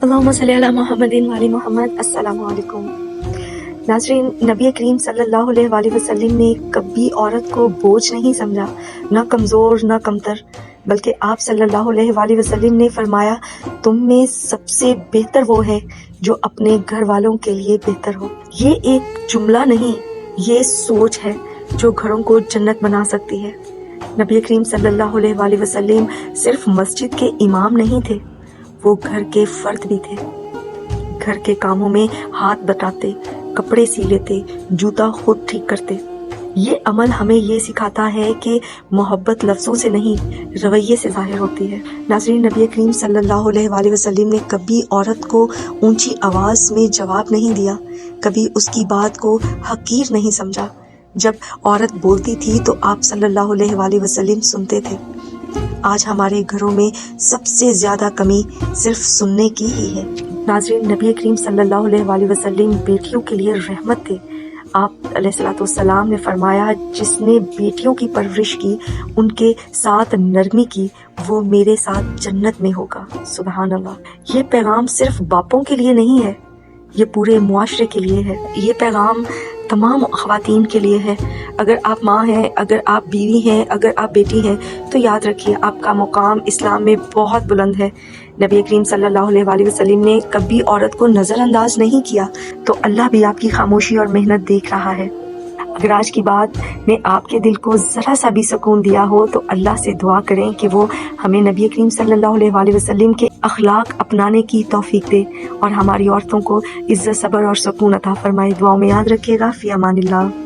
اللہم صلی علی محمد وعلی محمد۔ السلام علیکم ناظرین، نبی کریم صلی اللہ علیہ وآلہ وسلم نے کبھی عورت کو بوجھ نہیں سمجھا، نہ کمزور نہ کمتر، بلکہ آپ صلی اللہ علیہ وآلہ وسلم نے فرمایا تم میں سب سے بہتر وہ ہے جو اپنے گھر والوں کے لیے بہتر ہو۔ یہ ایک جملہ نہیں، یہ سوچ ہے جو گھروں کو جنت بنا سکتی ہے۔ نبی کریم صلی اللہ علیہ وآلہ وسلم صرف مسجد کے امام نہیں تھے، وہ گھر کے فرد بھی تھے۔ گھر کے کاموں میں ہاتھ بٹاتے، کپڑے سی لیتے، جوتا خود ٹھیک کرتے۔ یہ عمل ہمیں یہ سکھاتا ہے کہ محبت لفظوں سے نہیں، رویے سے ظاہر ہوتی ہے۔ ناظرین، نبی کریم صلی اللہ علیہ وآلہ وسلم نے کبھی عورت کو اونچی آواز میں جواب نہیں دیا، کبھی اس کی بات کو حقیر نہیں سمجھا۔ جب عورت بولتی تھی تو آپ صلی اللہ علیہ وآلہ وسلم سنتے تھے۔ آج ہمارے گھروں میں سب سے زیادہ کمی صرف سننے کی ہی ہے۔ ناظرین، نبی کریم صلی اللہ علیہ وآلہ وسلم بیٹیوں کے لیے رحمت تھے۔ آپ علیہ السلام نے فرمایا جس نے بیٹیوں کی پرورش کی، ان کے ساتھ نرمی کی، وہ میرے ساتھ جنت میں ہوگا۔ سبحان اللہ۔ یہ پیغام صرف باپوں کے لیے نہیں ہے، یہ پورے معاشرے کے لیے ہے۔ یہ پیغام تمام خواتین کے لیے ہے۔ اگر آپ ماں ہیں، اگر آپ بیوی ہیں، اگر آپ بیٹی ہیں، تو یاد رکھیے آپ کا مقام اسلام میں بہت بلند ہے۔ نبی کریم صلی اللہ علیہ وآلہ وسلم نے کبھی عورت کو نظر انداز نہیں کیا، تو اللہ بھی آپ کی خاموشی اور محنت دیکھ رہا ہے۔ اگر آج کی بات نے آپ کے دل کو ذرا سا بھی سکون دیا ہو تو اللہ سے دعا کریں کہ وہ ہمیں نبی کریم صلی اللہ علیہ وآلہ وسلم کے اخلاق اپنانے کی توفیق دے اور ہماری عورتوں کو عزت، صبر اور سکون عطا فرمائے۔ دعاؤں میں یاد رکھیے گا۔ فی امان اللہ۔